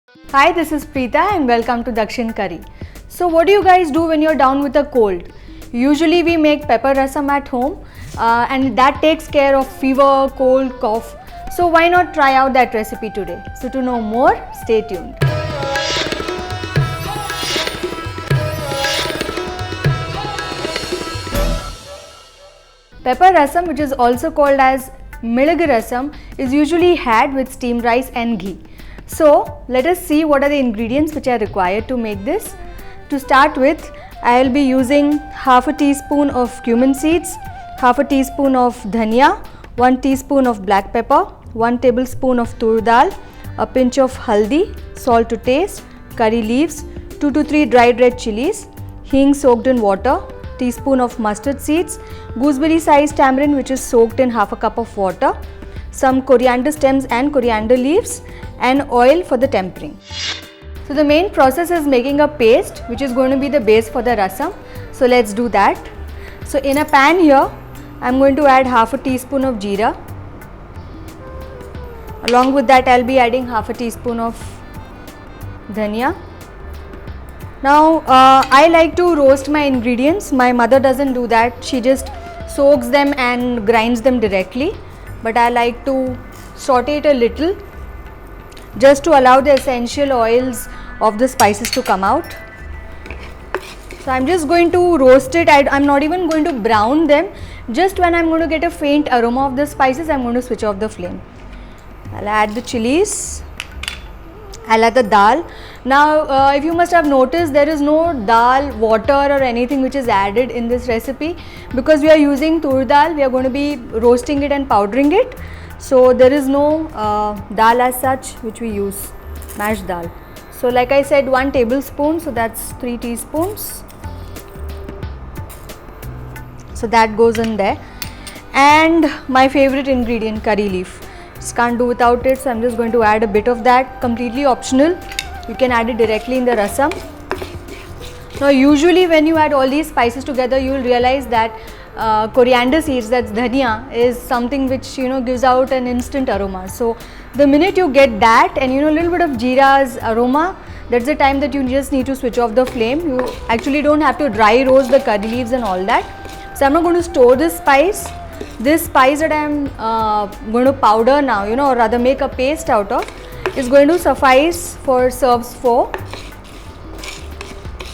Hi, this is Preetha and welcome to Dakshin Curry. So what do you guys do when you're down with a cold? Usually we make pepper rasam at home and that takes care of fever, cold, cough. So why not try out that recipe today? So to know more, stay tuned. Pepper rasam, which is also called as Milagu rasam, is usually had with steamed rice and ghee. So let us see what are the ingredients which are required to make this. To start with, I will be using half a teaspoon of cumin seeds, half a teaspoon of dhania, 1 teaspoon of black pepper, 1 tablespoon of toor dal, a pinch of haldi, salt to taste, curry leaves, 2 to 3 dried red chillies, hing soaked in water, teaspoon of mustard seeds, gooseberry sized tamarind which is soaked in half a cup of water, some coriander stems and coriander leaves, and oil for the tempering. So the main process is making a paste which is going to be the base for the rasam. So let's do that. So in a pan here, I am going to add half a teaspoon of jeera. Along with that, I will be adding half a teaspoon of dhania. Now I like to roast my ingredients. My mother doesn't do that. She just soaks them and grinds them directly. But I like to saute it a little just to allow the essential oils of the spices to come out. So I'm just going to roast it. I'm not even going to brown them. Just when I'm going to get a faint aroma of the spices, I'm going to switch off the flame. I'll add the chilies. I'll add the dal. Now if you must have noticed, there is no dal water or anything which is added in this recipe because we are using toor dal. We are going to be roasting it and powdering it. So there is no dal as such which we use, mashed dal. So like I said, 1 tablespoon, so that's 3 teaspoons. So that goes in there. And my favorite ingredient, curry leaf. Just can't do without it, so I'm just going to add a bit of that, completely optional. You can add it directly in the rasam. Now usually when you add all these spices together, you will realize that coriander seeds, that's dhania, is something which gives out an instant aroma. So the minute you get that and a little bit of jeera's aroma, that's the time that you just need to switch off the flame. You actually don't have to dry roast the curry leaves and all that. So I'm not going to store this spice. This spice that I am going to powder now, or rather make a paste out of, is going to suffice for serves 4.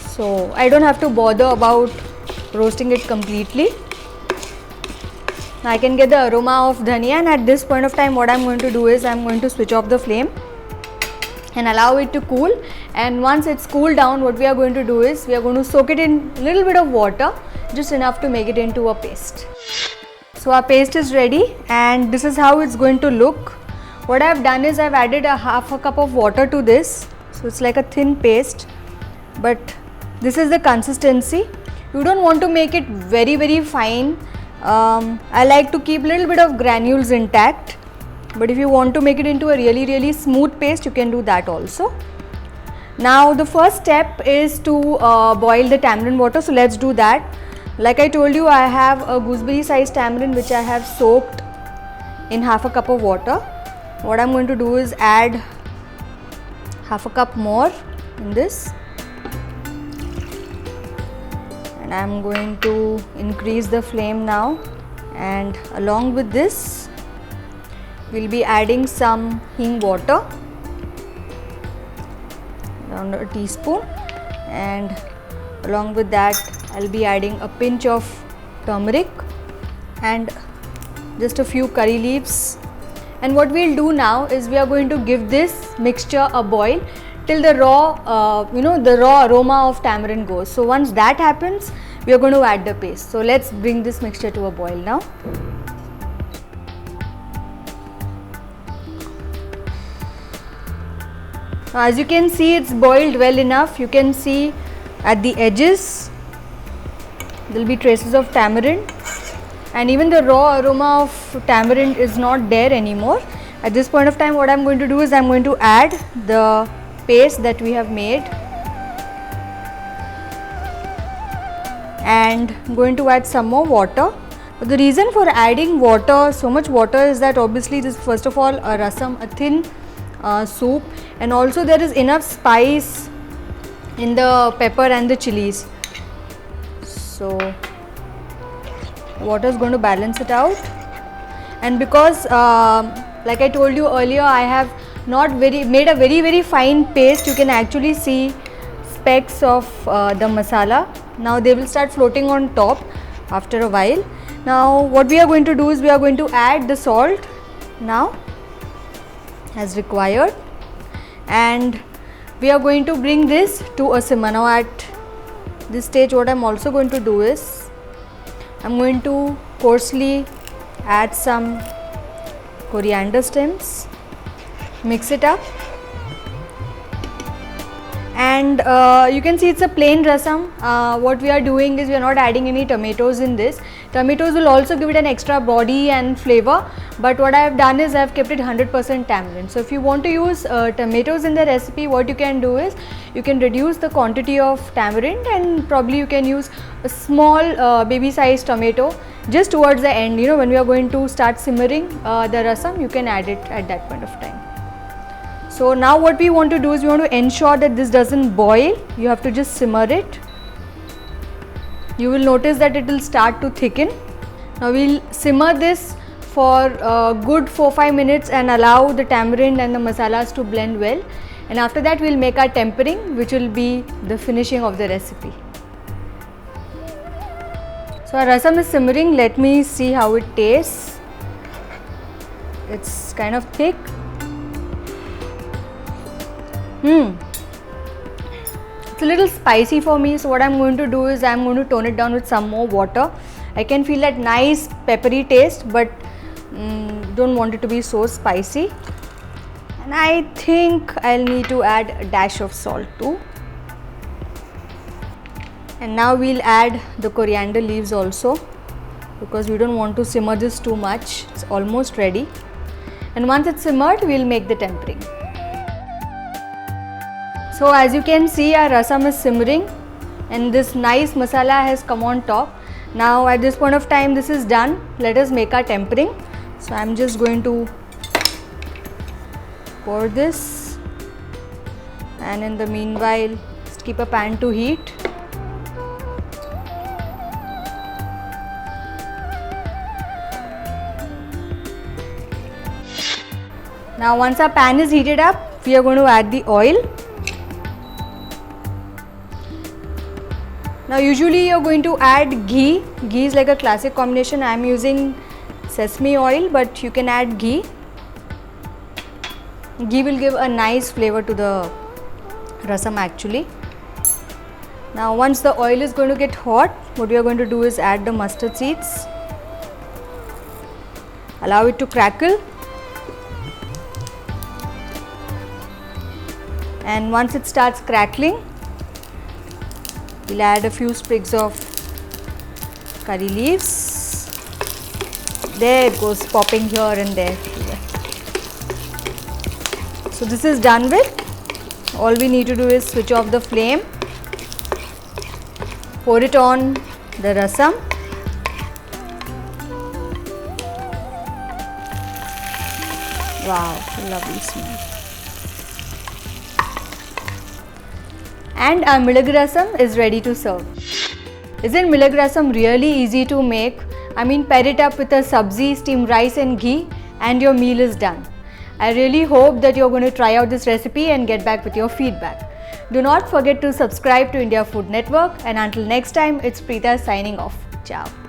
So I don't have to bother about roasting it completely. Now I can get the aroma of dhania, and at this point of time what I am going to do is I am going to switch off the flame and allow it to cool. And once it's cooled down, what we are going to do is we are going to soak it in a little bit of water, just enough to make it into a paste. So our paste is ready and this is how it's going to look. What I have done is I have added a half a cup of water to this. So it's like a thin paste, but this is the consistency. You don't want to make it very fine. I like to keep a little bit of granules intact, but if you want to make it into a really smooth paste, you can do that also. Now the first step is to boil the tamarind water, so let's do that. Like I told you, I have a gooseberry sized tamarind which I have soaked in half a cup of water. What I'm going to do is add half a cup more in this, and I'm going to increase the flame now, and along with this we'll be adding some hing water, around a teaspoon, and along with that I'll be adding a pinch of turmeric and just a few curry leaves. And what we'll do now is we are going to give this mixture a boil till the raw the raw aroma of tamarind goes. So once that happens, we are going to add the paste. So let's bring this mixture to a boil now. Now as you can see, it's boiled well enough. You can see at the edges there will be traces of tamarind, and even the raw aroma of tamarind is not there anymore. At this point of time, what I am going to do is I am going to add the paste that we have made, and I am going to add some more water. But the reason for adding water, so much water, is that obviously this is first of all a rasam, a thin soup, and also there is enough spice in the pepper and the chillies. So water is going to balance it out. And because like I told you earlier, I have not made a very fine paste. You can actually see specks of the masala. Now they will start floating on top after a while. Now what we are going to do is we are going to add the salt now as required, and we are going to bring this to a simmer. Now at this stage what I am also going to do is I am going to coarsely add some coriander stems, mix it up, and you can see it's a plain rasam. What we are doing is we are not adding any tomatoes in this. Tomatoes will also give it an extra body and flavor, but what I have done is I have kept it 100% tamarind. So if you want to use tomatoes in the recipe, what you can do is you can reduce the quantity of tamarind, and probably you can use a small baby sized tomato just towards the end. You know, when we are going to start simmering the rasam, you can add it at that point of time. So now what we want to do is we want to ensure that this doesn't boil. You have to just simmer it. You will notice that it will start to thicken. Now we will simmer this for a good 4-5 minutes and allow the tamarind and the masalas to blend well, and after that we will make our tempering, which will be the finishing of the recipe. So our rasam is simmering. Let me see how it tastes. It's kind of thick. It's a little spicy for me, so what I'm going to do is I'm going to tone it down with some more water. I can feel that nice peppery taste, but don't want it to be so spicy. And I think I'll need to add a dash of salt too. And now we'll add the coriander leaves also, because we don't want to simmer this too much. It's almost ready. And once it's simmered, we'll make the tempering. So as you can see, our rasam is simmering and this nice masala has come on top. Now at this point of time, this is done. Let us make our tempering. So I am just going to pour this, and in the meanwhile just keep a pan to heat. Now once our pan is heated up, we are going to add the oil. Now usually you are going to add ghee. Ghee is like a classic combination. I am using sesame oil, but you can add ghee. Ghee will give a nice flavor to the rasam actually. Now once the oil is going to get hot, what we are going to do is add the mustard seeds. Allow it to crackle. And once it starts crackling, we'll add a few sprigs of curry leaves. There it goes, popping here and there. So this is done with. All we need to do is switch off the flame, pour it on the rasam. Wow, lovely smell. And our Milagu rasam is ready to serve. Isn't Milagu rasam really easy to make? I mean, pair it up with a sabzi, steamed rice and ghee, and your meal is done. I really hope that you're going to try out this recipe and get back with your feedback. Do not forget to subscribe to India Food Network, and until next time, it's Preetha signing off. Ciao.